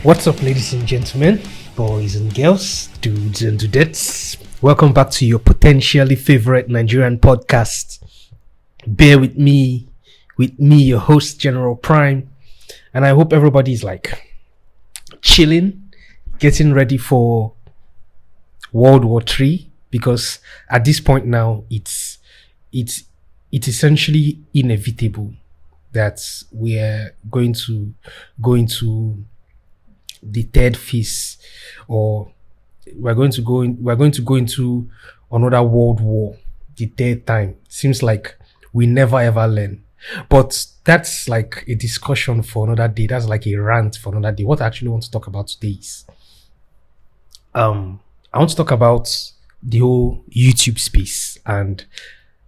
What's up, ladies and gentlemen, boys and girls, dudes and dudettes? Welcome back to your potentially favorite Nigerian podcast. Bear with me, your host, General Prime, and I hope everybody's like chilling, getting ready for World War III, because at this point now, it's essentially inevitable that we're going to go into the third phase, or we're going to go into another world war, the third time. Seems like we never ever learn, but that's like a discussion for another day. That's like a rant for another day. What I actually want to talk about today is I want to talk about the whole YouTube space and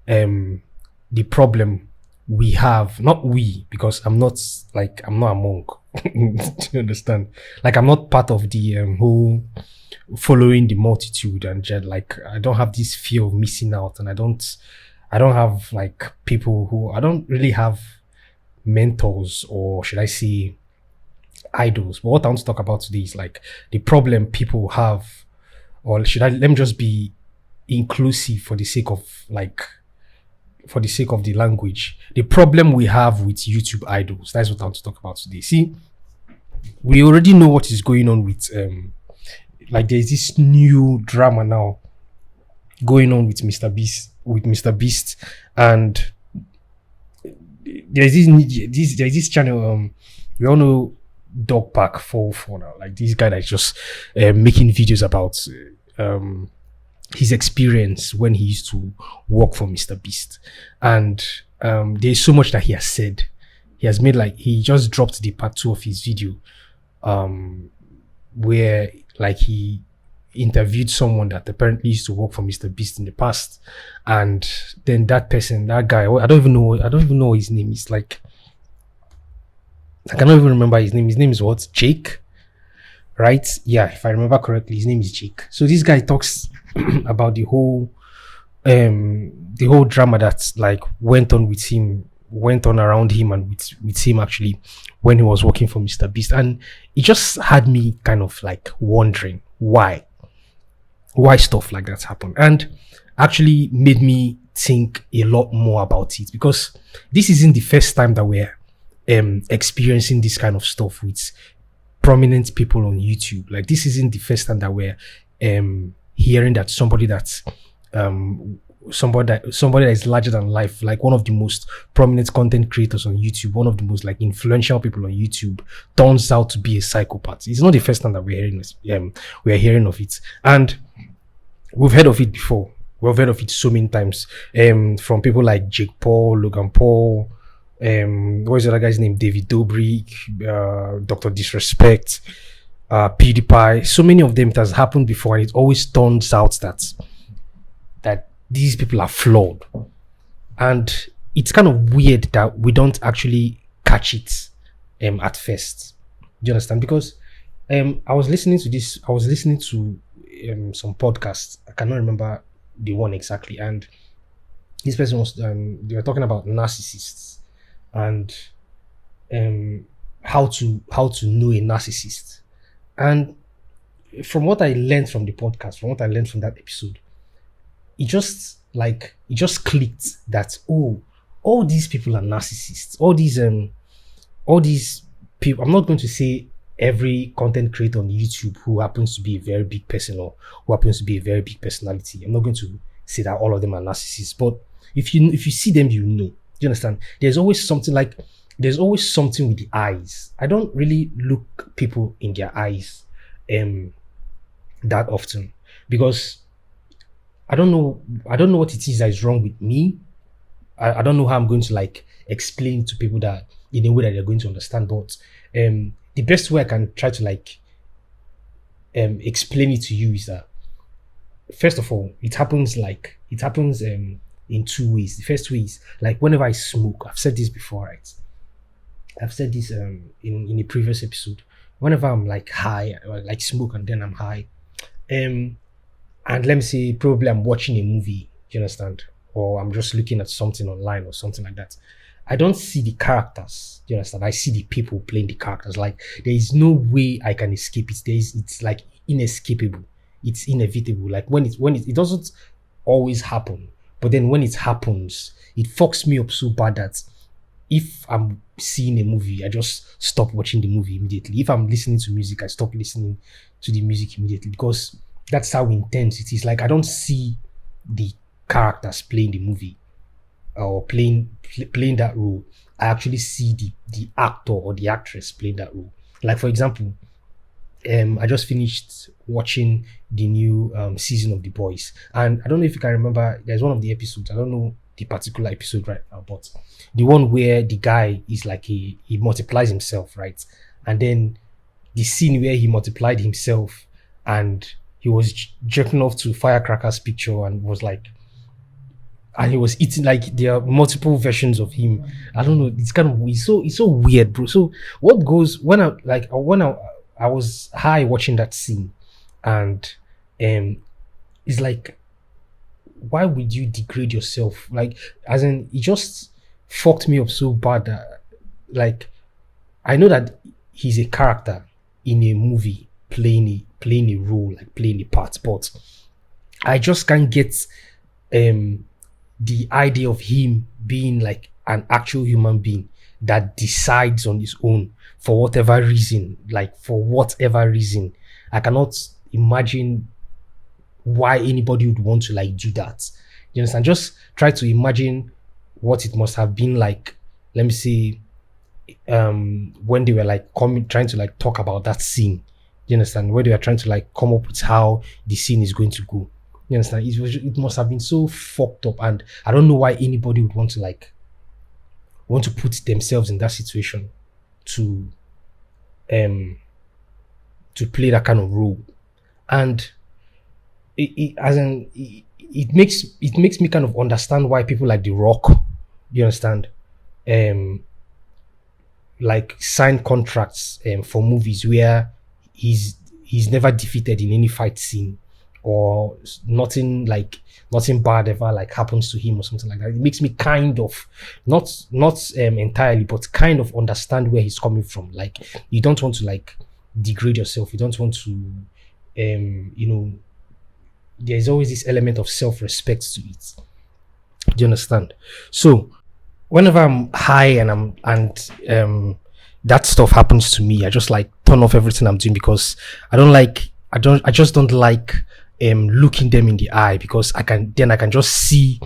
the problem we have. Not we, because I'm not a monk. Do you understand? Like, I'm not part of the whole following the multitude, and like I don't have this fear of missing out, and I don't have like people who, I don't really have mentors, or should I say idols. But what I want to talk about today is like the problem people have, or let me just be inclusive for the sake of the language. The problem we have with YouTube idols. That's what I want to talk about today. See, we already know what is going on with like there's this new drama now going on with MrBeast, and there's this channel, we all know Dog Park 404 now, like this guy that's just making videos about his experience when he used to work for MrBeast. And there's so much that he has said. He has made, like, he just dropped the part 2 of his video where like he interviewed someone that apparently used to work for MrBeast in the past, and then that guy, I don't even know his name. It's like, I cannot even remember his name. His name is what? Jake, right? Yeah, if I remember correctly, his name is Jake. So this guy talks about the whole drama that like went on around him and with him actually when he was working for MrBeast. And it just had me kind of like wondering why stuff like that happened, and actually made me think a lot more about it, because this isn't the first time that we're experiencing this kind of stuff with prominent people on YouTube. Like, this isn't the first time that we're hearing that somebody that is larger than life, like one of the most prominent content creators on YouTube, one of the most like influential people on YouTube, turns out to be a psychopath. It's not the first time that we're hearing of it, and we've heard of it before. We've heard of it so many times from people like Jake Paul, Logan Paul, what's the other guy's name, David Dobrik, Dr. Disrespect, PewDiePie. So many of them, it has happened before, and it always turns out that these people are flawed. And it's kind of weird that we don't actually catch it at first. Do you understand? Because I was listening to some podcasts. I cannot remember the one exactly, and this person was they were talking about narcissists and how to know a narcissist. And from what I learned from the podcast, from what I learned from that episode, it just clicked that, oh, all these people are narcissists. All these people, I'm not going to say every content creator on YouTube who happens to be a very big person or who happens to be a very big personality. I'm not going to say that all of them are narcissists, but if you see them, you know. Do you understand? There's always something with the eyes. I don't really look people in their eyes that often, because I don't know what it is that is wrong with me. I don't know how I'm going to like explain to people that in a way that they're going to understand, but the best way I can try to like explain it to you is that, first of all, it happens in two ways. The first way is like whenever I smoke. I've said this before, right? I've said this in a previous episode. Whenever I'm like high, or like smoke and then I'm high, and let me say probably I'm watching a movie, you understand, or I'm just looking at something online or something like that, I don't see the characters. Do you understand? I see the people playing the characters. Like there is no way I can escape it. It's like inescapable. It's inevitable. Like it doesn't always happen, but then when it happens, it fucks me up so bad that if I'm seeing a movie, I just stop watching the movie immediately. If I'm listening to music, I stop listening to the music immediately, because that's how intense it is. Like I don't see the characters playing the movie or playing that role. I actually see the actor or the actress playing that role. Like for example, I just finished watching the new season of The Boys, and I don't know if you can remember. There's one of the episodes. I don't know the particular episode right now, but the one where the guy is like he multiplies himself, right? And then the scene where he multiplied himself and he was jerking off to Firecracker's picture and was like, and he was eating, like there are multiple versions of him. I don't know. It's kind of it's so weird, bro. So what goes when I was high watching that scene, and it's like, why would you degrade yourself? Like, as in, it just fucked me up so bad that, like, I know that he's a character in a movie playing a role, like playing a part, but I just can't get the idea of him being like an actual human being that decides on his own for whatever reason. I cannot imagine why anybody would want to like do that. You understand? Just try to imagine what it must have been like. Let me see, when they were like trying to like talk about that scene. You understand? Where they were trying to like come up with how the scene is going to go. You understand? It must have been so fucked up, and I don't know why anybody would want to put themselves in that situation to play that kind of role. And it makes me kind of understand why people like The Rock, you understand, like sign contracts for movies where he's never defeated in any fight scene, or nothing bad ever like happens to him or something like that. It makes me kind of not entirely, but kind of understand where he's coming from. Like, you don't want to like degrade yourself. You don't want to there's always this element of self-respect to it. Do you understand? So whenever I'm high and that stuff happens to me, I just like turn off everything I'm doing, because I just don't like looking them in the eye, because I can just see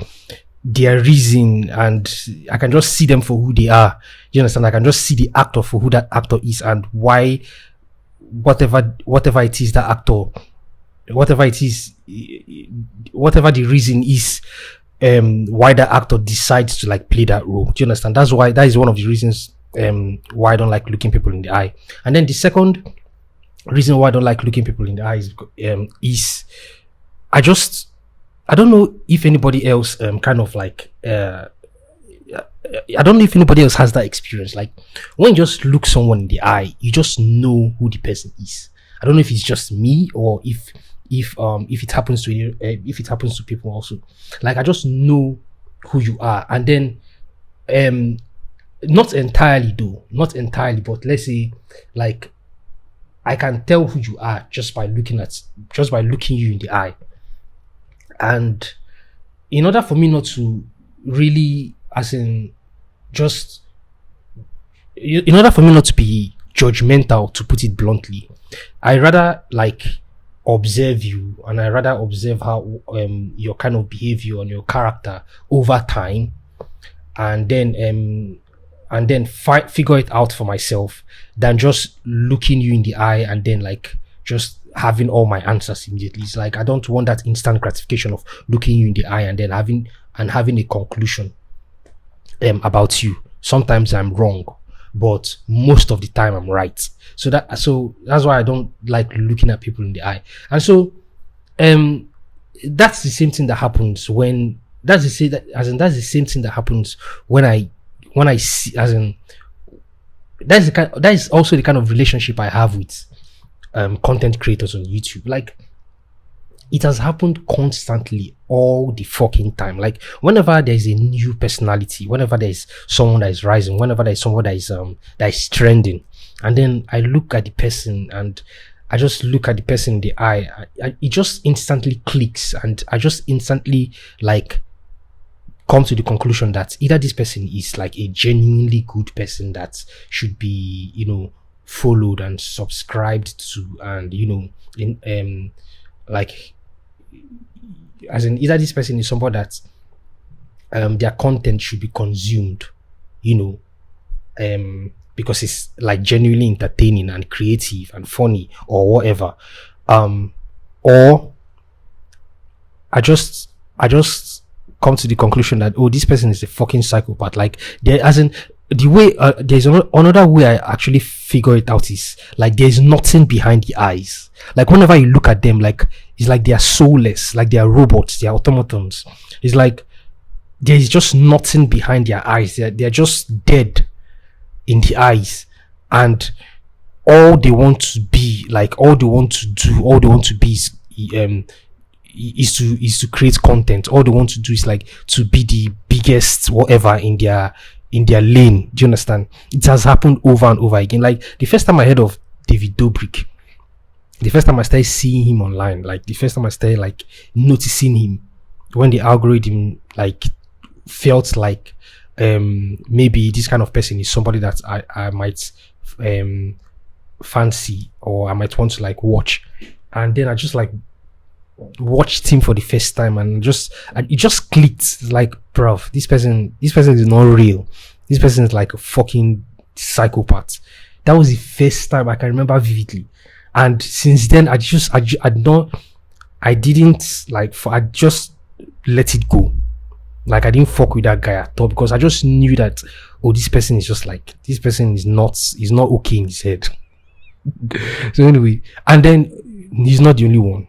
their reason, and I can just see them for who they are. You understand? I can just see the actor for who that actor is, and why whatever it is that actor, whatever the reason is, why that actor decides to like play that role. Do you understand? That is one of the reasons why I don't like looking people in the eye. And then the second reason why I don't like looking people in the eyes is I don't know if anybody else kind of like I don't know if anybody else has that experience. Like, when you just look someone in the eye, you just know who the person is. I don't know if it's just me, or if it happens to people also. Like, I just know who you are. And then not entirely, but let's say, like, I can tell who you are just by looking you in the eye. And in order for me not to really, in order for me not to be judgmental, to put it bluntly, I rather like observe you, and I rather observe how your kind of behavior and your character over time, and then figure it out for myself, than just looking you in the eye and then like just having all my answers immediately. It's like, I don't want that instant gratification of looking you in the eye and then having a conclusion about you. Sometimes I'm wrong, but most of the time I'm right. So that's why I don't like looking at people in the eye. And so that's the same thing that happens when that's the same thing that happens when I see, that is also the kind of relationship I have with content creators on YouTube. Like, it has happened constantly all the fucking time. Like whenever there's a new personality, whenever there's someone that is rising, whenever there's someone that is trending, and then I look at the person and I just look at the person in the eye, it just instantly clicks, and I just instantly like come to the conclusion that either this person is like a genuinely good person that should be, followed and subscribed to, and like, as in either this person is somebody that their content should be consumed, because it's like genuinely entertaining and creative and funny or whatever, or I just come to the conclusion that, oh, this person is a fucking psychopath. Like, there, as in the way there's another way I actually figure it out is like there's nothing behind the eyes. Like whenever you look at them, like it's like they are soulless, like they are robots, they are automatons. It's like there's just nothing behind their eyes. They're just dead in the eyes, and all they want to be, like all they want to do, all they want to be is to create content. All they want to do is like to be the biggest whatever in their lane. Do you understand? It has happened over and over again. Like the first time I heard of David Dobrik, the first time I started seeing him online, like the first time I started like noticing him, when the algorithm like felt like maybe this kind of person is somebody that I might fancy, or I might want to like watch, and then I just like watched him for the first time, and it just clicked. It's like, bruv, this person is not real. This person is like a fucking psychopath. That was the first time I can remember vividly, and since then I just let it go. Like I didn't fuck with that guy at all, because I just knew that, oh, this person is just like, this person is not okay in his head. So anyway, and then he's not the only one.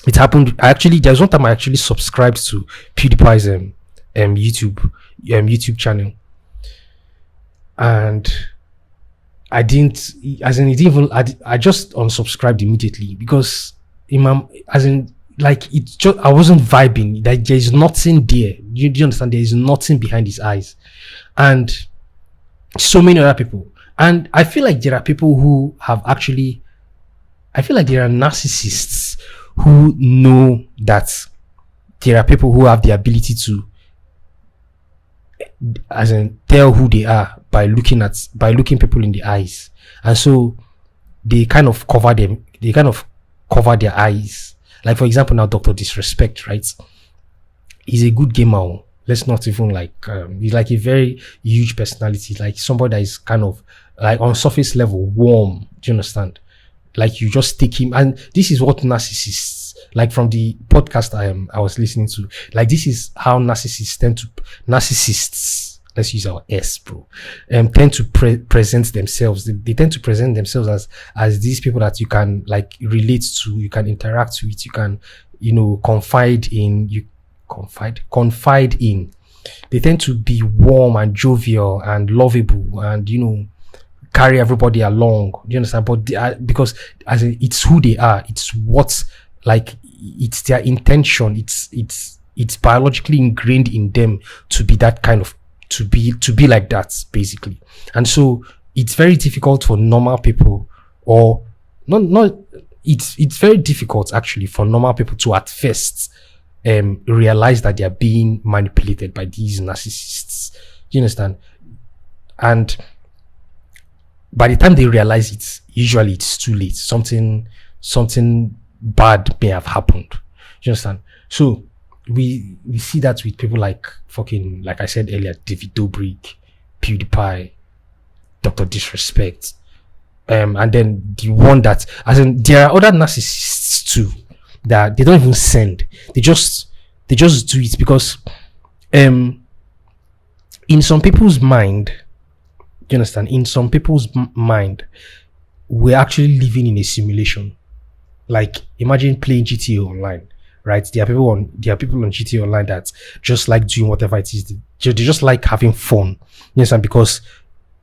It happened. There's one time I actually subscribed to PewDiePie's YouTube channel, and I didn't, as in it even, I just unsubscribed immediately, because I wasn't vibing. Like there's nothing there. Do you understand? There is nothing behind his eyes, and so many other people. And I feel like there are people who have actually, I feel like there are narcissists who know that there are people who have the ability to, as in, tell who they are by looking people in the eyes, and so they kind of cover them. They kind of cover their eyes. Like for example, now Dr. Disrespect, right? He's a good gamer. Let's not even like he's like a very huge personality, like somebody that is kind of like on surface level warm. Do you understand? Like you just take him, and this is what narcissists, like from the podcast I was listening to, like this is how narcissists, let's use our S, bro, tend to present themselves. They tend to present themselves as these people that you can like relate to, you can interact with, you can, confide in. They tend to be warm and jovial and lovable, and carry everybody along. Do you understand? But because as in, it's who they are. It's what's like. It's their intention. It's biologically ingrained in them to be that kind of, to be like that, basically. And so it's very difficult for normal people, or not. It's very difficult actually for normal people to at first realize that they are being manipulated by these narcissists. Do you understand? And by the time they realize it, usually it's too late. Something bad may have happened. Do you understand? So we see that with people like fucking, like I said earlier, David Dobrik, PewDiePie, Dr. Disrespect, and then the one that, as in, there are other narcissists too that they don't even send. They just do it because in some people's mind, you understand? In some people's mind, we're actually living in a simulation. Like imagine playing GTA online, right? There are people on GTA online that just like doing whatever it is. They just like having fun. You understand? Because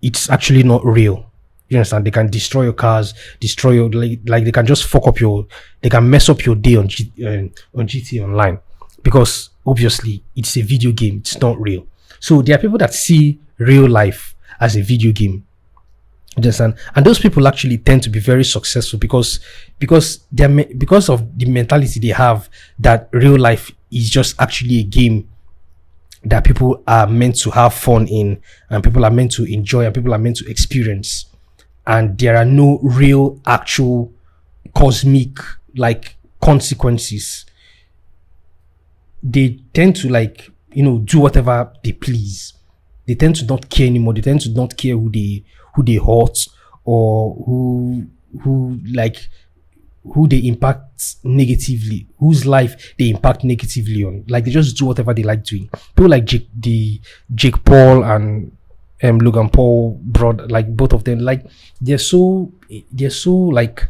it's actually not real. You understand? They can destroy your cars, destroy your like they can just they can mess up your day on GTA Online, because obviously it's a video game, it's not real. So there are people that see real life as a video game. You understand? And those people actually tend to be very successful because of the mentality they have that real life is just actually a game that people are meant to have fun in, and people are meant to enjoy, and people are meant to experience. And there are no real, actual, cosmic, like, consequences. They tend to, like, do whatever they please. They tend to not care anymore. They tend to not care who they hurt, or who they impact negatively, whose life they impact negatively on. Like, they just do whatever they like doing. People like Jake Paul and Logan Paul, like, both of them, like, they're so like,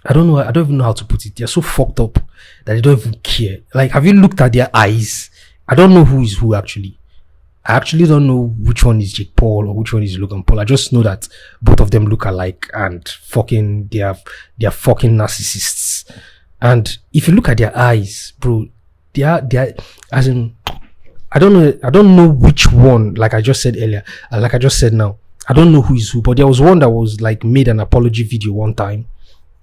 I don't even know how to put it. They're so fucked up that they don't even care. Like, have you looked at their eyes? I don't know who is who actually. I actually don't know which one is Jake Paul or which one is Logan Paul. I just know that both of them look alike, and they are fucking narcissists. And if you look at their eyes, bro, they are as in, I don't know which one, like I just said earlier, like I just said now. I don't know who is who, but there was one that was like made an apology video one time,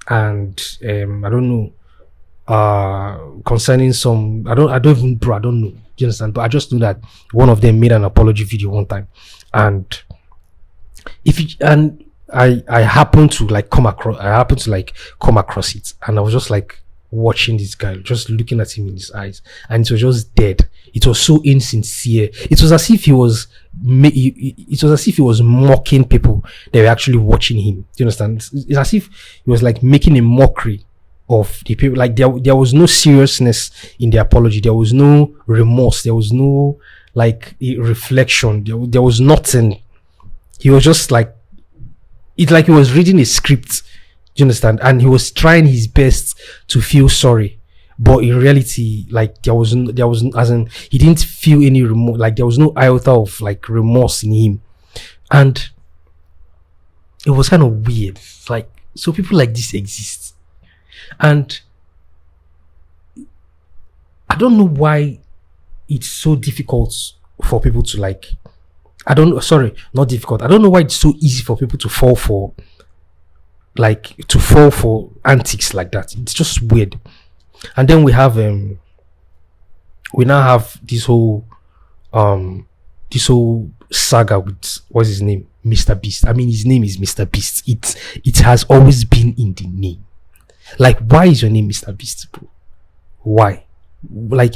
and I don't know, concerning some, I don't know. Do you understand? But I just know that one of them made an apology video one time, and I happened to come across it, and I was just like watching this guy, just looking at him in his eyes, and it was just dead. It was so insincere. It was as if he was mocking people that were actually watching him. Do you understand? It's as if he was like making a mockery of the people. Like, there was no seriousness in the apology. There was no remorse. There was no like a reflection. There was nothing. He was just like, it's like he was reading a script. Do you understand? And he was trying his best to feel sorry, but in reality, like, there was as in, he didn't feel any remorse. Like, there was no iota of like remorse in him, and it was kind of weird. Like, so people like this exist, and I don't know why it's so difficult for people to like. I don't know why it's so easy for people to fall for antics like that. It's just weird. And then we now have this whole saga with, what's his name, MrBeast. I mean, his name is MrBeast. It has always been in the name. Like, why is your name MrBeast, bro? Why? Like,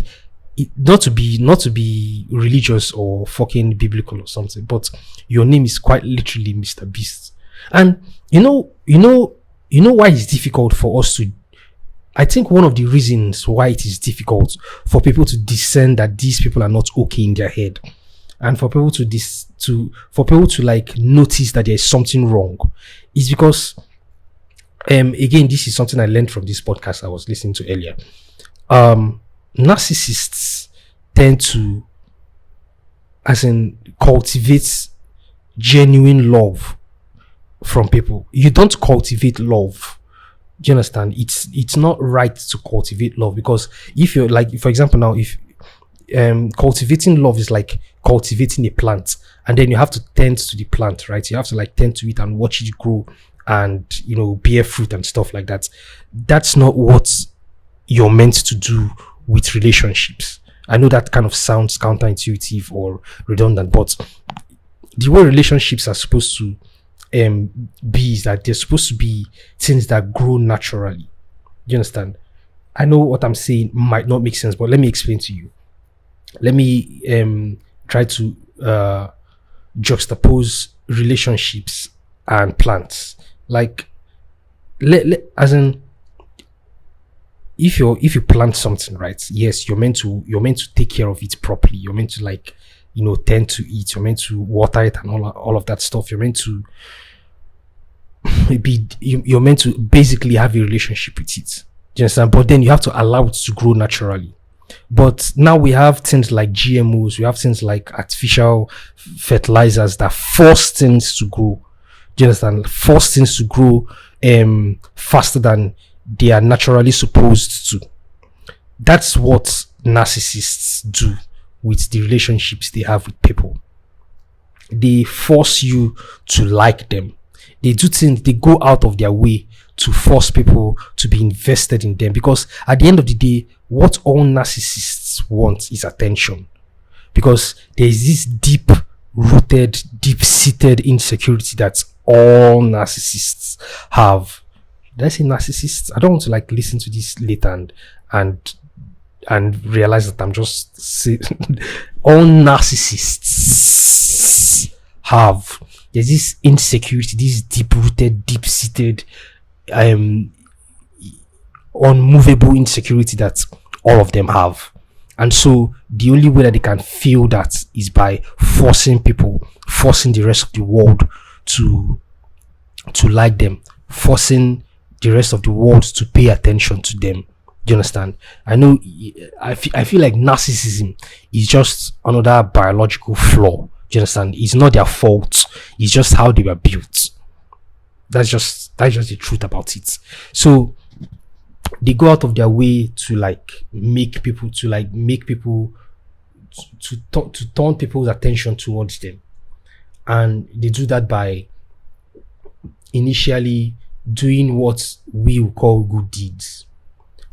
not to be religious or fucking biblical or something, but your name is quite literally MrBeast. And you know why it's difficult for us to, I think one of the reasons why it is difficult for people to discern that these people are not okay in their head, and for people to like notice that there is something wrong, is because again, this is something I learned from this podcast I was listening to earlier. Narcissists tend to, as in, cultivate genuine love from people. You don't cultivate love. Do you understand? It's not right to cultivate love, because if you're like, for example, now, if cultivating love is like cultivating a plant, and then you have to tend to the plant, right? You have to like tend to it and watch it grow and, bear fruit and stuff like that. That's not what you're meant to do with relationships. I know that kind of sounds counterintuitive or redundant, but the way relationships are supposed to be is that they're supposed to be things that grow naturally. Do you understand? I know what I'm saying might not make sense, but let me explain to you. Let me try to juxtapose relationships and plants. Like, as in, if you plant something, right? Yes, you're meant to take care of it properly. You're meant to like, tend to it. You're meant to water it and all of that stuff. You're meant to you're meant to basically have a relationship with it. Do you understand? But then you have to allow it to grow naturally. But now we have things like GMOs. We have things like artificial fertilizers that force things to grow. Do you understand? Force things to grow faster than they are naturally supposed to. That's what narcissists do with the relationships they have with people. They force you to like them. They do things, they go out of their way to force people to be invested in them, because at the end of the day, what all narcissists want is attention. Because there is this deep rooted, deep seated insecurity that all narcissists have. Did I say narcissists? I don't want to like listen to this later and realize that I'm just saying all narcissists have. There's this insecurity, this deep rooted, deep seated, unmovable insecurity that all of them have. And so the only way that they can feel that is by forcing people, forcing the rest of the world to like them, forcing the rest of the world to pay attention to them. Do you understand? I know, I feel like narcissism is just another biological flaw. Do you understand? It's not their fault. It's just how they were built. That's just the truth about it. So they go out of their way to make people to turn people's attention towards them, and they do that by initially doing what we will call good deeds.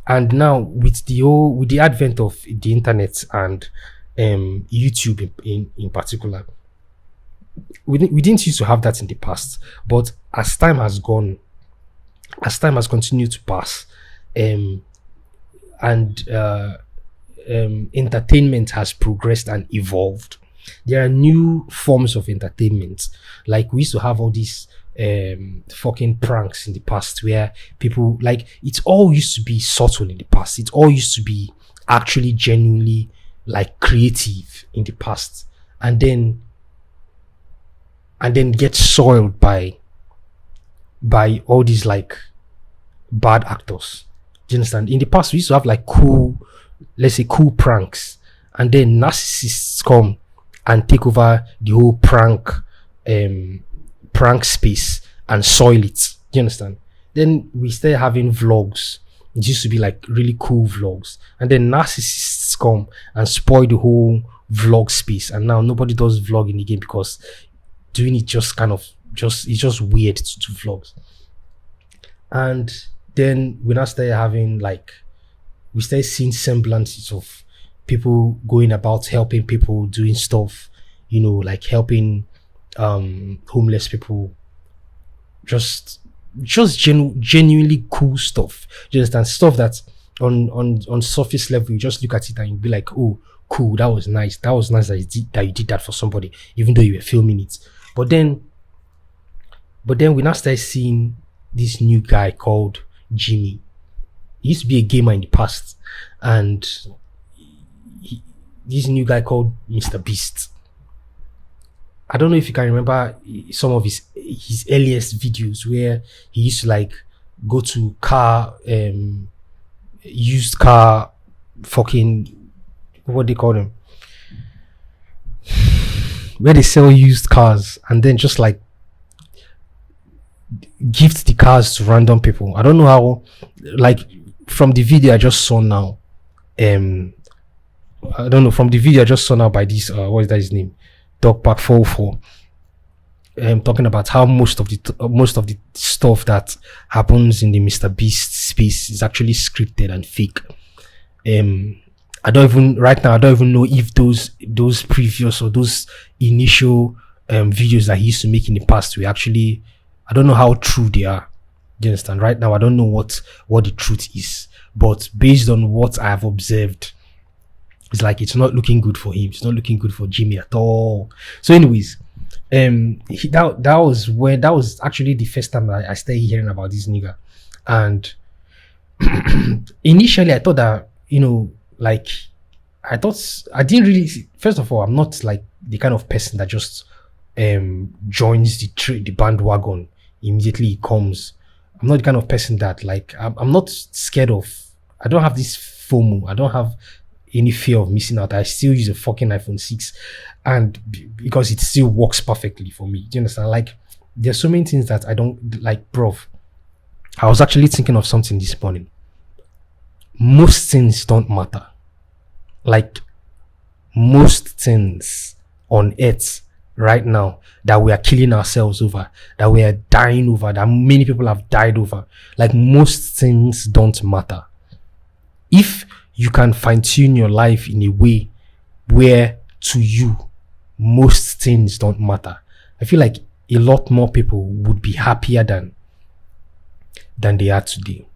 And now with the advent of the internet and YouTube in particular, we didn't used to have that in the past, but as time has continued to pass, entertainment has progressed and evolved. There are new forms of entertainment. Like we used to have all these fucking pranks in the past, where people, like, it all used to be subtle in the past. It all used to be actually genuinely like creative in the past, and then get soiled by all these like bad actors. Do you understand? In the past, we used to have like cool pranks, and then narcissists come and take over the whole prank space and soil it. Do you understand? Then we started having vlogs. It used to be like really cool vlogs, and then narcissists come and spoil the whole vlog space, and now nobody does vlogging again, because doing it just it's just weird to do vlogs. And then we now started having we started seeing semblances of people going about helping people, doing stuff, like helping homeless people, just genuinely cool stuff. You understand? Stuff that on surface level, you just look at it and you be like, oh, cool, that was nice that you did that for somebody, even though you were filming it. But then we now started seeing this new guy called Jimmy. He used to be a gamer in the past, and this new guy called MrBeast. I don't know if you can remember some of his earliest videos, where he used to go to used car fucking, what they call them, where they sell used cars, and then just gift the cars to random people. I don't know how, from the video I just saw now, I don't know, from the video I just saw now by this what is that his name, Dogpack 44, talking about how most of the stuff that happens in the MrBeast space is actually scripted and fake. I don't even know if those previous or those initial videos that he used to make in the past were actually, I don't know how true they are. Do you understand? Right now I don't know what the truth is, but based on what I have observed, it's not looking good for him. It's not looking good for Jimmy at all. So anyways, that was actually the first time I started hearing about this nigga. And initially I thought that, I didn't really, first of all, I'm not the kind of person that just joins the bandwagon immediately it comes. I'm not the kind of person that I'm not scared of, I don't have this FOMO, I don't have any fear of missing out. I still use a fucking iPhone 6, and because it still works perfectly for me. Do you understand? there's so many things that I don't like, bro. I was actually thinking of something this morning. Most things don't matter. Like, most things on earth right now that we are killing ourselves over, that we are dying over, that many people have died over, like, most things don't matter. If you can fine-tune your life in a way where to you most things don't matter, I feel like a lot more people would be happier than they are today.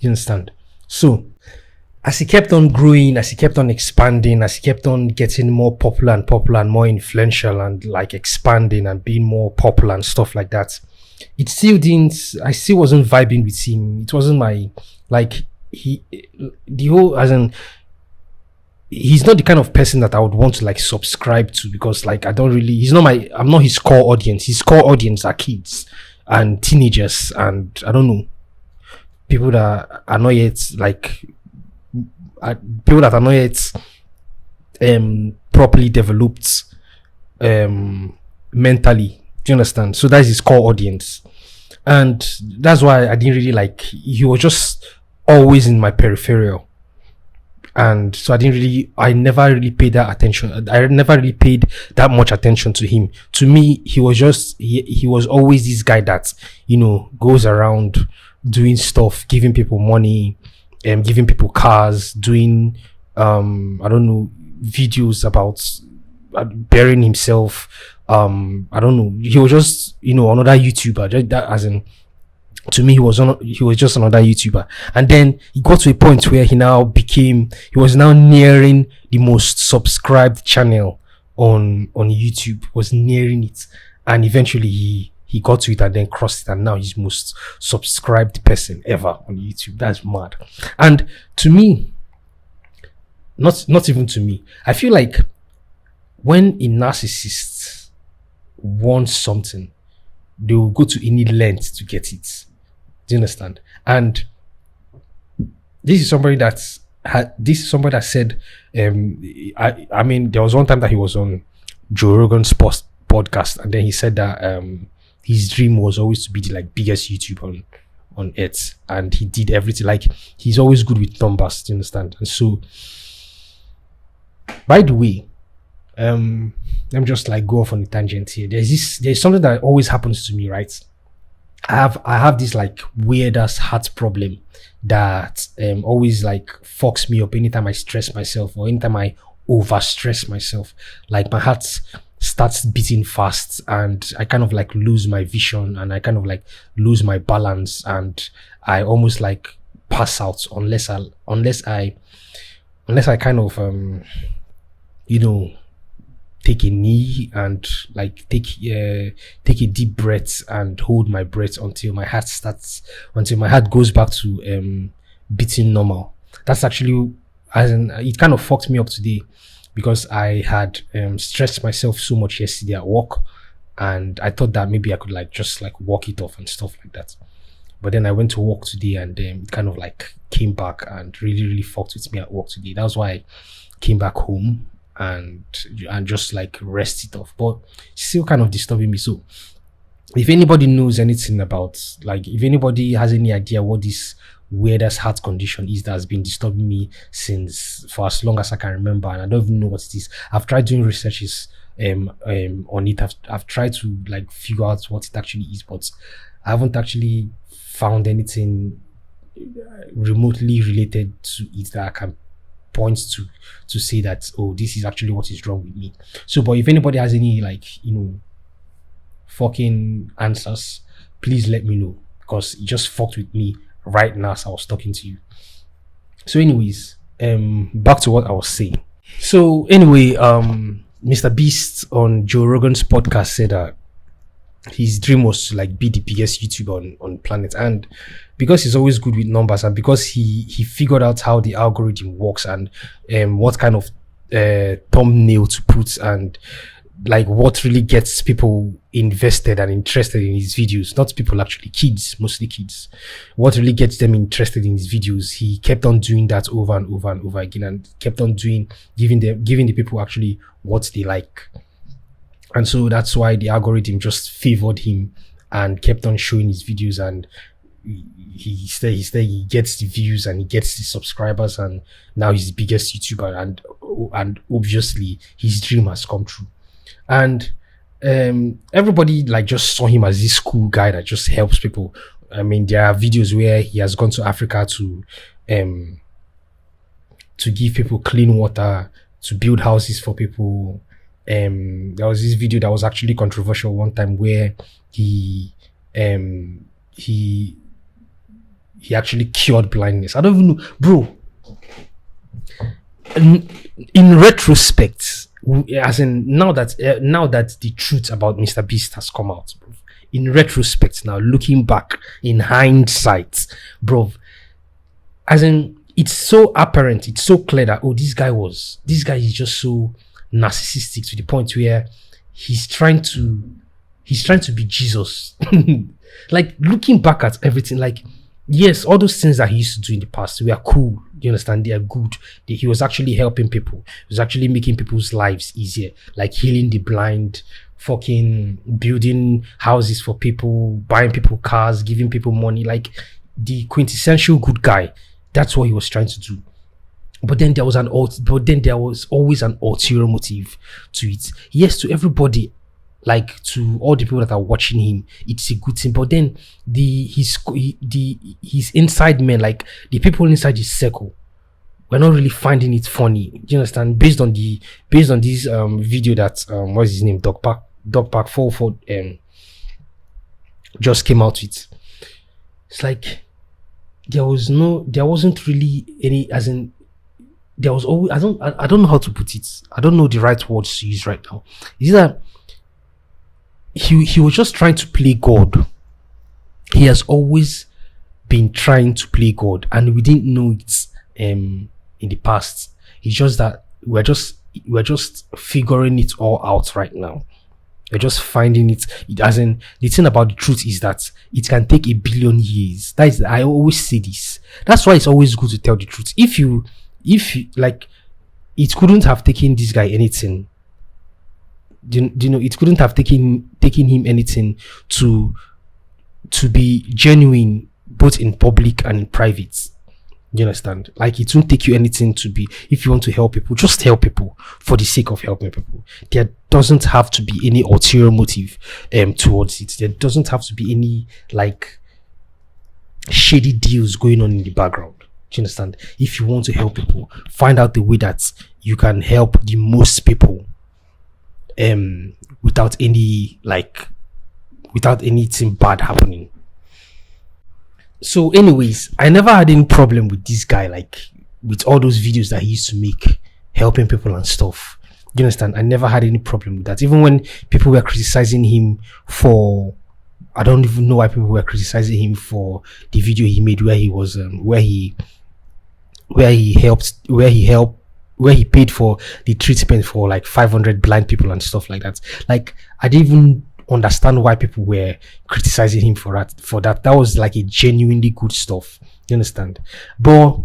You understand? So as he kept on growing, as he kept on expanding, as he kept on getting more popular and more influential and like expanding and being more popular and stuff like that, it still didn't, I still wasn't vibing with him. It wasn't my, like, the whole, as in, he's not the kind of person that I would want to like subscribe to, because like I'm not his core audience. His core audience are kids and teenagers, and I don't know, people that are not yet like people that are not yet properly developed mentally. Do you understand? So that's his core audience, and that's why I didn't really like. He was just always in my peripheral. And so I never really paid that attention. I never really paid that much attention to him. To me, he was just, he was always this guy that, goes around doing stuff, giving people money, giving people cars, doing, I don't know, videos about burying himself. I don't know. He was just, another YouTuber. Just that, as in, to me, he was just another YouTuber. And then he got to a point where he was now nearing the most subscribed channel on YouTube, was nearing it. And eventually he got to it and then crossed it, and now he's most subscribed person ever on YouTube. That's mad. And to me, not even to me, I feel like when a narcissist wants something, they will go to any length to get it. Do you understand? And this is somebody that said, I mean, there was one time that he was on Joe Rogan's podcast, and then he said that his dream was always to be the like biggest YouTuber on earth, and he did everything. Like, he's always good with numbers. Do you understand? And so, by the way, let me just like go off on a tangent here. There's something that always happens to me, right? I have this like weird ass heart problem that always like fucks me up anytime I stress myself or anytime I overstress myself. Like, my heart starts beating fast, and I kind of like lose my vision, and I kind of like lose my balance, and I almost like pass out unless I kind of take a knee and like take a deep breath and hold my breath until my heart goes back to beating normal. That's actually, it kind of fucked me up today, because I had stressed myself so much yesterday at work, and I thought that maybe I could like just like walk it off and stuff like that. But then I went to work today, and it kind of like came back and really, really fucked with me at work today. That's why I came back home and just like rest it off, but still kind of disturbing me. So if anybody knows anything about, like, if anybody has any idea what this weirdest heart condition is that has been disturbing me for as long as I can remember, and I don't even know what it is. I've tried doing researches on it. I've tried to like figure out what it actually is, but I haven't actually found anything remotely related to it that I can point to say that, oh, this is actually what is wrong with me. So, but if anybody has any like fucking answers, please let me know, because it just fucked with me right now as I was talking to you. So anyways, back to what I was saying. So anyway, MrBeast on Joe Rogan's podcast said that his dream was to like be the biggest YouTuber on planet, and because he's always good with numbers, and because he figured out how the algorithm works, and what kind of thumbnail to put, and like what really gets people invested and interested in his videos. Not people, actually kids, mostly kids. What really gets them interested in his videos, he kept on doing that over and over and over again, and kept on giving the people actually what they like. And so that's why the algorithm just favored him and kept on showing his videos, and he gets the views and he gets the subscribers, and now he's the biggest YouTuber, and obviously his dream has come true. And everybody like just saw him as this cool guy that just helps people. I mean, there are videos where he has gone to Africa to give people clean water, to build houses for people. There was this video that was actually controversial one time where he actually cured blindness. I don't even know, bro. In retrospect, as in now that the truth about MrBeast has come out, bro, in retrospect, now looking back in hindsight, bro, as in it's so apparent, it's so clear that this guy is just so narcissistic to the point where he's trying to be Jesus. Like looking back at everything, like yes, all those things that he used to do in the past were cool. You understand? They are good. He was actually helping people. He was actually making people's lives easier, like healing the blind, fucking building houses for people, buying people cars, giving people money, like the quintessential good guy. That's what he was trying to do. But then there was always an ulterior motive to it. Yes, to everybody, like to all the people that are watching him, it's a good thing. But then his inside men, like the people inside his circle, were not really finding it funny. Do you understand? Based on this video that what's his name, Dog Park 44 just came out with. It's like there wasn't really any, as in there was always, I don't know how to put it. I don't know the right words to use right now. Is that he was just trying to play God. He has always been trying to play God, and we didn't know it in the past. It's just that we're just figuring it all out right now. We're just finding it. As in, the thing about the truth is that it can take 1 billion years. I always say this. That's why it's always good to tell the truth. If you like, it couldn't have taken this guy anything. Do you know, it couldn't have taken him anything to be genuine, both in public and in private. You understand? Like, it won't take you anything to be, if you want to help people, just help people for the sake of helping people. There doesn't have to be any ulterior motive towards it. There doesn't have to be any like shady deals going on in the background. Do you understand? If you want to help people, find out the way that you can help the most people without anything bad happening. So anyways, I never had any problem with this guy, like with all those videos that he used to make helping people and stuff. You understand? I never had any problem with that. Even when people were criticizing him for, I don't even know why people were criticizing him for the video he made where he was where he paid for the treatment for like 500 blind people and stuff like that. Like, I didn't even understand why people were criticizing him for that. That was like a genuinely good stuff. You understand? But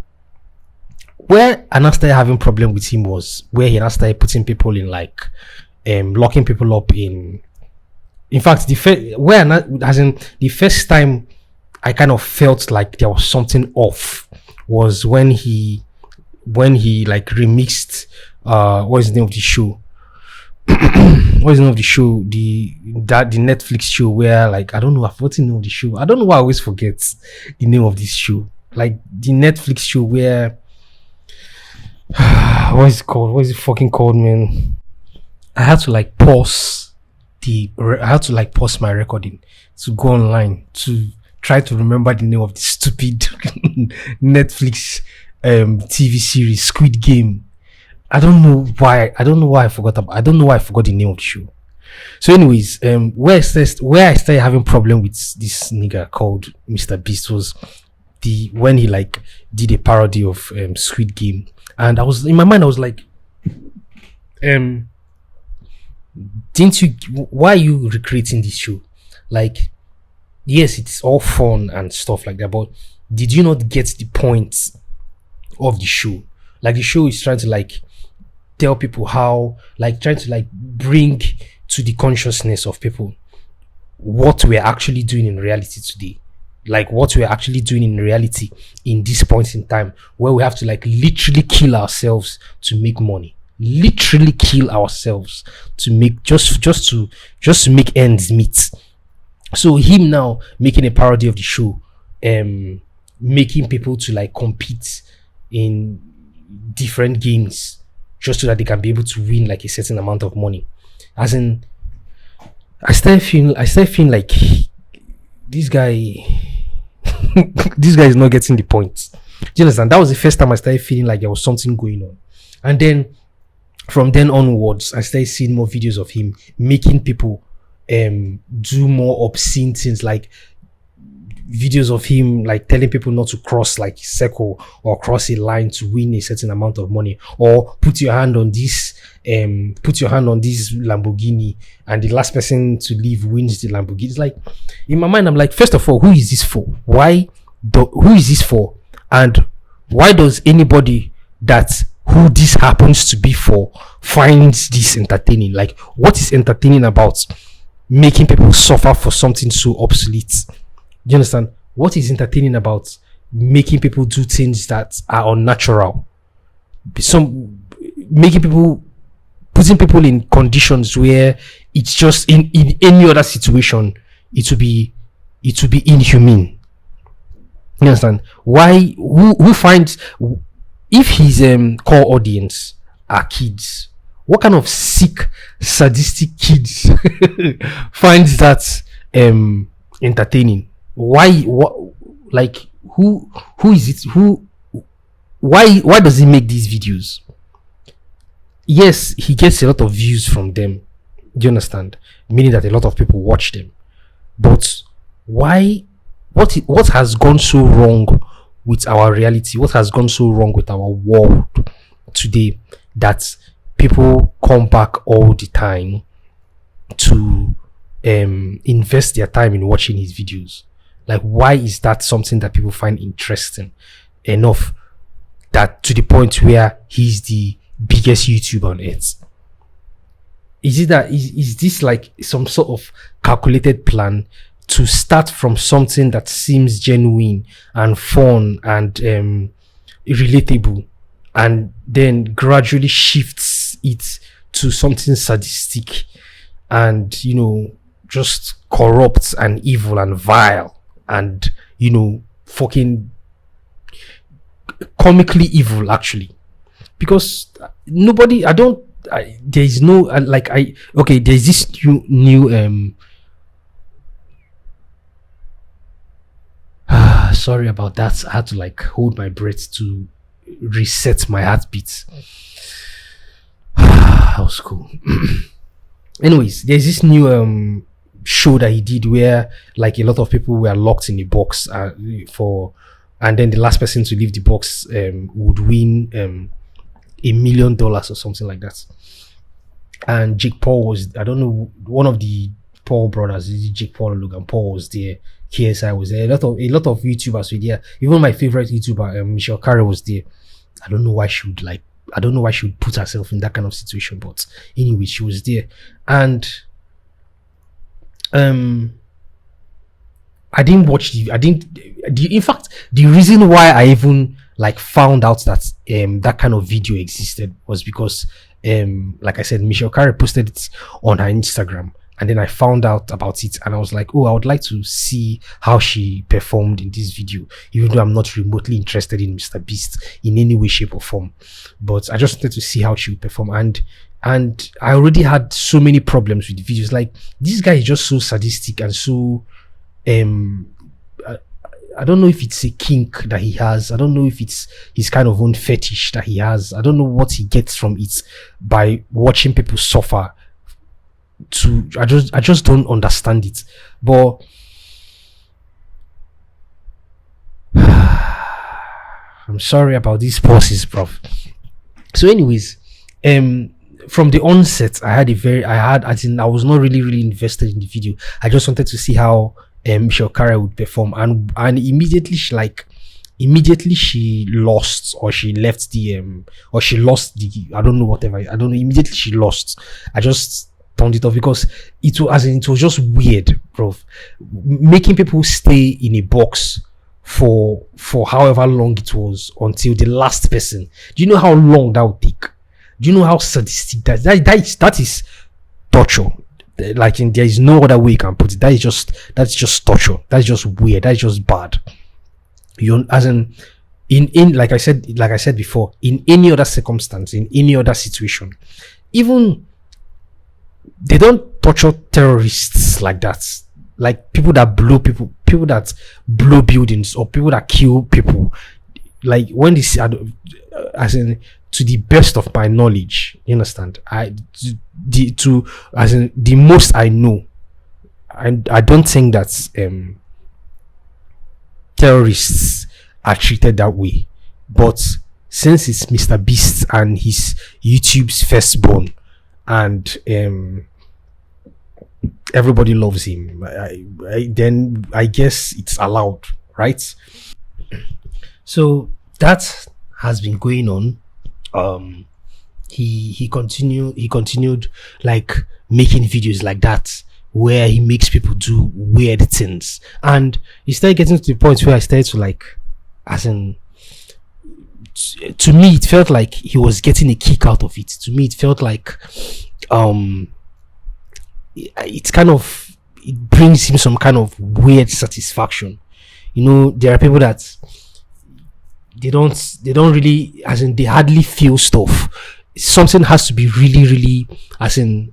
where I now started having problem with him was where he now started putting people in like locking people up in fact, the first time I kind of felt like there was something off was when he like remixed what's the name of the show? What's the name of the show? The Netflix show where, like, I don't know, I've forgotten the name of the show. I don't know why I always forget the name of this show. Like the Netflix show where what is it called? What is it fucking called, man? I had to pause my recording to go online to try to remember the name of the stupid Netflix TV series, Squid Game. I don't know why I forgot the name of the show. So anyways, where I started having problem with this nigga called MrBeast was when he like did a parody of Squid Game, and I was in my mind, I was like, why are you recreating this show? Like, yes, it's all fun and stuff like that, but did you not get the point of the show? Like, the show is trying to like tell people how, like, trying to like bring to the consciousness of people what we're actually doing in reality today. Like what we're actually doing in reality in this point in time, where we have to like literally kill ourselves to make money. Literally kill ourselves to make just to make ends meet. So him now making a parody of the show, making people to like compete in different games just so that they can be able to win like a certain amount of money. As in, I started feeling like this guy this guy is not getting the point. Do you understand? That was the first time I started feeling like there was something going on. And then from then onwards, I started seeing more videos of him making people do more obscene things, like videos of him like telling people not to cross like a circle or cross a line to win a certain amount of money, or put your hand on this Lamborghini and the last person to leave wins the Lamborghini. It's like, in my mind, I'm like, first of all, who is this for? Who is this for? And why does anybody who this happens to be for finds this entertaining? Like, what is entertaining about making people suffer for something so obsolete? Do you understand? What is entertaining about making people do things that are unnatural? Putting people in conditions where it's just in any other situation it would be inhumane. You understand? Why? Who finds, if his core audience are kids, what kind of sick, sadistic kids finds that entertaining? Why? What? Like, who is it? Why does he make these videos? Yes, he gets a lot of views from them. Do you understand? Meaning that a lot of people watch them. But why? What has gone so wrong with our reality? What has gone so wrong with our world today that people come back all the time to invest their time in watching his videos? Like, why is that something that people find interesting enough that to the point where he's the biggest YouTuber on earth? Is this like some sort of calculated plan to start from something that seems genuine and fun and relatable, and then gradually shifts it to something sadistic and, you know, just corrupt and evil and vile and, you know, fucking comically evil, actually? Because there's this new sorry about that. I had to like hold my breath to reset my heartbeat. That was cool. Anyways, there's this new show that he did where like a lot of people were locked in a box and then the last person to leave the box would win $1 million or something like that. And Jake Paul was, I don't know, one of the Paul brothers, Jake Paul or Logan Paul was there. KSI was there. A lot of YouTubers were there. Even my favorite YouTuber, Michelle Carey, was there. I don't know why she would put herself in that kind of situation, but anyway, she was there. And in fact, the reason why I even like found out that that kind of video existed was because like I said, Michelle Carey posted it on her Instagram, and then I found out about it, and I was like, oh, I would like to see how she performed in this video, even though I'm not remotely interested in MrBeast in any way, shape or form. But I just wanted to see how she would perform, and I already had so many problems with the videos. Like, this guy is just so sadistic and so I don't know if it's a kink that he has. I don't know if it's his kind of own fetish that he has. I don't know what he gets from it by watching people suffer. I just don't understand it. But I'm sorry about these pauses, bruv. So anyways, from the onset, I was not really invested in the video. I just wanted to see how Michelle Carey would perform, and immediately she lost, or she left the I don't know, whatever. I don't know. Immediately she lost. I just turned it off, because it was just weird, bro. Making people stay in a box for however long it was until the last person. Do you know how long that would take? Do you know how sadistic that is torture? Like, there is no other way you can put it. That's just torture. That's just weird. That's just bad. As in like I said before, in any other circumstance, in any other situation, even they don't torture terrorists like that. Like people that blow buildings, or people that kill people. Like, when this, as in, to the best of my knowledge, you understand, the most I know, I don't think that terrorists are treated that way. But since it's MrBeast and his YouTube's firstborn, and everybody loves him, then I guess it's allowed, right? So that has been going on. He continued like making videos like that, where he makes people do weird things, and he started getting to the point where I started to, like, as in, to me it felt like he was getting a kick out of it. To me it felt like it brings him some kind of weird satisfaction. You know, there are people that they don't really, as in, they hardly feel stuff. Something has to be really, as in,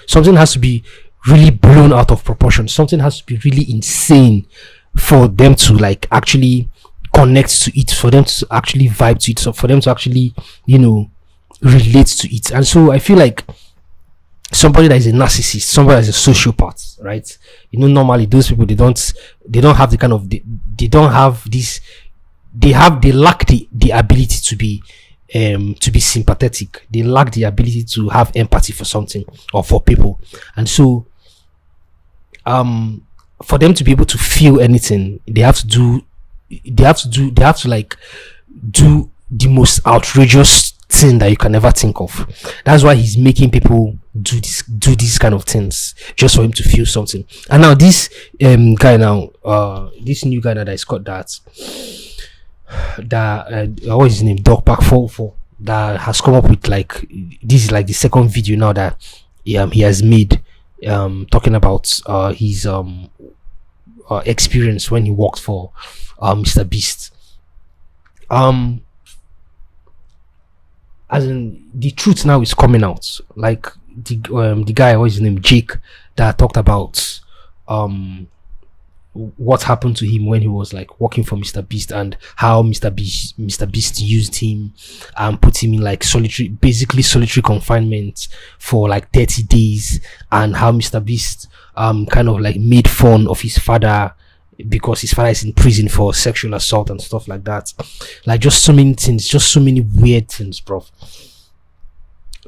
something has to be really blown out of proportion. Something has to be really insane for them to, like, actually connect to it, for them to actually vibe to it, so for them to actually, you know, relate to it. And so I feel like somebody that is a narcissist, somebody that is a sociopath, right? You know, normally those people, they don't have the kind of, they don't have this, they lack the ability to be sympathetic. They lack the ability to have empathy for something or for people. And so for them to be able to feel anything, they have to like do the most outrageous thing that you can ever think of. That's why he's making people do these kind of things, just for him to feel something. And now this guy now, this new guy that is called that what is his name, Dog Park 44, that has come up with, like, this is like the second video now that he has made, talking about his experience when he worked for MrBeast. As in, the truth now is coming out. Like, the guy, what is his name, Jake, that talked about what happened to him when he was, like, working for MrBeast, and how MrBeast used him and put him in, like, basically solitary confinement for like 30 days, and how MrBeast kind of, like, made fun of his father because his father is in prison for sexual assault and stuff like that. Like, just so many things, just so many weird things, bro.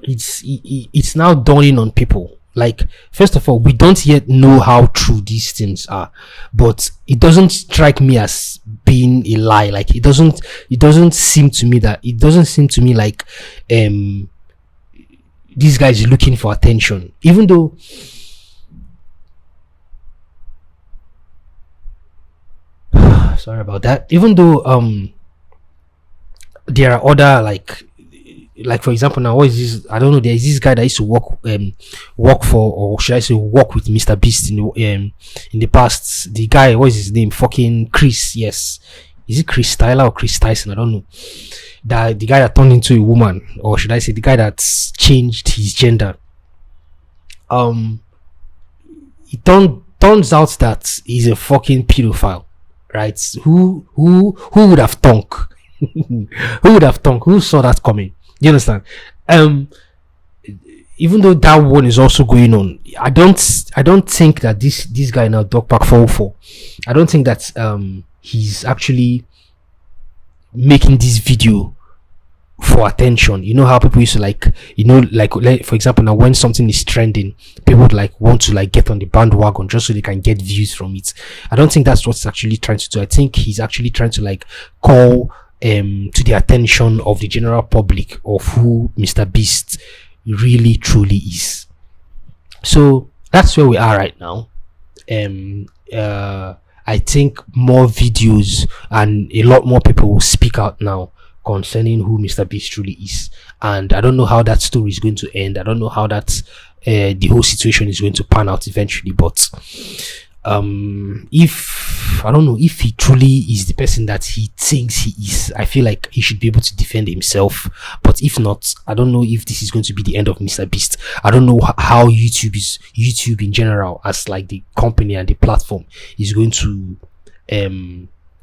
It's now dawning on people. Like, first of all, we don't yet know how true these things are, but it doesn't strike me as being a lie. Like, it doesn't seem to me like this guy is looking for attention, even though sorry about that. Even though there are other, like for example, now, what is this? I don't know. There is this guy that used to work for, or should I say, work with MrBeast in the past. The guy, what is his name? Fucking Chris. Yes, is it Chris Tyler or Chris Tyson? I don't know. The guy that turned into a woman, or should I say, the guy that changed his gender. It turns out that he's a fucking pedophile, right? Who would have thunk? Who would have thunk? Who saw that coming? You understand? Even though that one is also going on, I don't think that this guy now, Dog Park 404, I don't think that he's actually making this video for attention. You know how people used to, like, you know, like for example, now when something is trending, people would, like, want to, like, get on the bandwagon just so they can get views from it. I don't think that's what he's actually trying to do. I think he's actually trying to, like, call to the attention of the general public of who MrBeast really truly is. So that's where we are right now. um I think more videos and a lot more people will speak out now concerning who Mr. Beast truly is. And I don't know how that story is going to end. I don't know how that the whole situation is going to pan out eventually. But if I don't know if he truly is the person that he thinks he is, I feel like he should be able to defend himself. But if not, I don't know if this is going to be the end of Mr. Beast. I don't know how YouTube in general, as like the company and the platform, is going to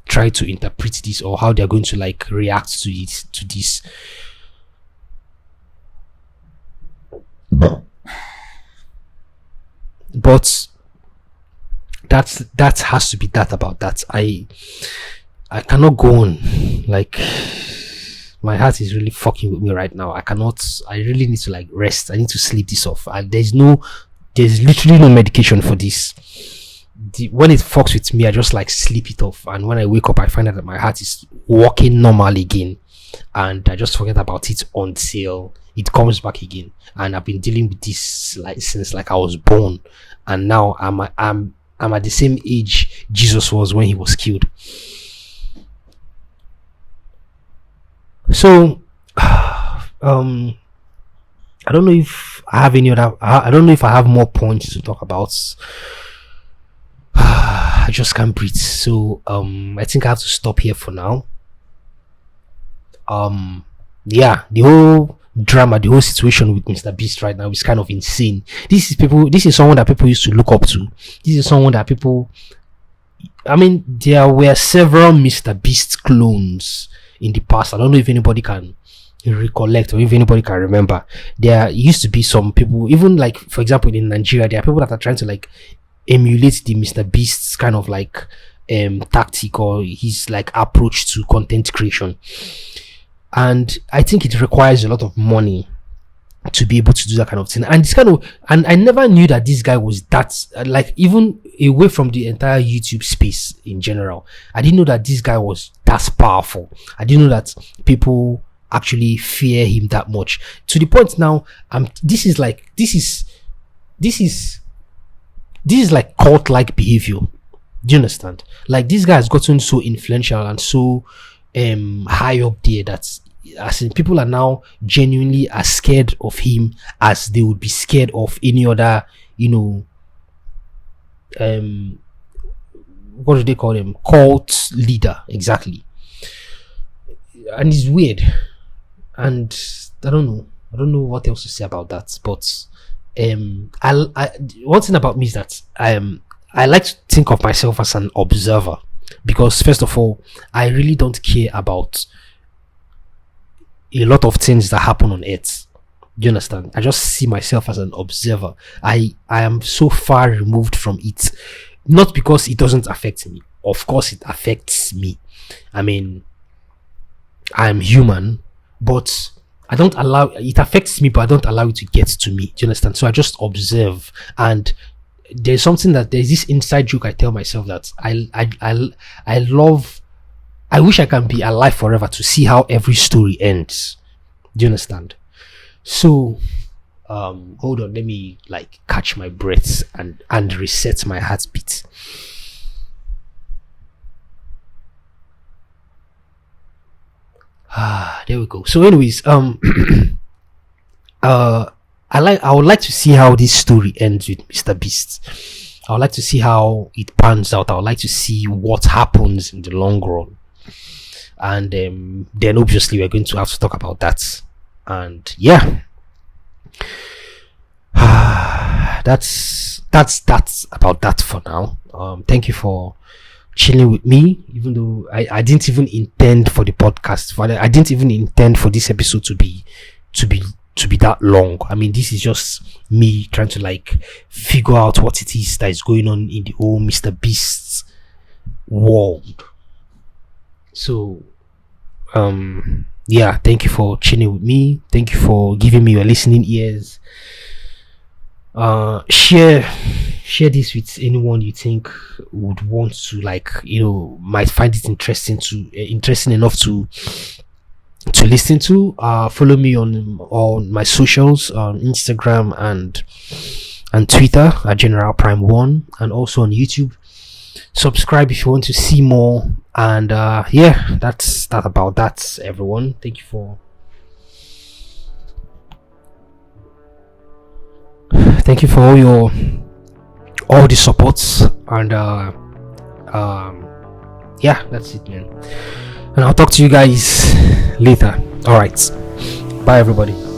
try to interpret this, or how they're going to like react to it, to this. But that has to be that about that. I cannot go on. Like, my heart is really fucking with me right now. I really need to like rest. I need to sleep this off. And there's literally no medication for this. When it fucks with me, I just like sleep it off, and when I wake up I find out that my heart is working normal again, and I just forget about it until it comes back again. And I've been dealing with this like since like I was born, and now I'm at the same age Jesus was when he was killed. So I don't know if I have any other I don't know if I have more points to talk about. I just can't breathe. So I think I have to stop here for now. Yeah, the whole drama, the whole situation with Mr. Beast right now is kind of insane. This is someone that people used to look up to. This is someone that there were several Mr. Beast clones in the past. I don't know if anybody can recollect, or if anybody can remember. There used to be some people, even like, for example, in Nigeria, there are people that are trying to like emulate the Mr. Beast's kind of like tactic, or his like approach to content creation. And I think it requires a lot of money to be able to do that kind of thing. And and I never knew that this guy was that, like, even away from the entire YouTube space in general, I didn't know that this guy was that powerful. I didn't know that people actually fear him that much, to the point now this is like cult-like behavior. Do you understand? Like, this guy has gotten so influential and so high up there that, as in, people are now genuinely as scared of him as they would be scared of any other, what do they call him? Cult leader. Exactly. And it's weird. And I don't know what else to say about that. But one thing about me is that I like to think of myself as an observer, because first of all, I really don't care about a lot of things that happen on earth. Do you understand? I just see myself as an observer. I am so far removed from it, not because it doesn't affect me. Of course it affects me. I mean, I'm human, but I don't allow it affects me, but I don't allow it to get to me. Do you understand? So I just observe. And there's this inside joke I tell myself, that I wish I can be alive forever to see how every story ends. Do you understand? So hold on, let me like catch my breath and reset my heartbeat. There we go. So anyways, I would like to see how this story ends with Mr. Beast. I would like to see how it pans out. I would like to see what happens in the long run. And then obviously we're going to have to talk about that. And yeah, that's about that for now. Thank you for chilling with me, even though I didn't even intend for the podcast, I didn't even intend for this episode to be that long. I mean, this is just me trying to like figure out what it is that is going on in the whole Mr. Beast world. So yeah, thank you for chilling with me. Thank you for giving me your listening ears. Share this with anyone you think would want to, like, might find it interesting enough to listen to. Follow me on my socials, on Instagram and Twitter at General Prime 1, and also on YouTube. Subscribe if you want to see more. And yeah, that's about that, everyone. Thank you for all the supports, and yeah, that's it, man. And I'll talk to you guys later. All right, bye everybody.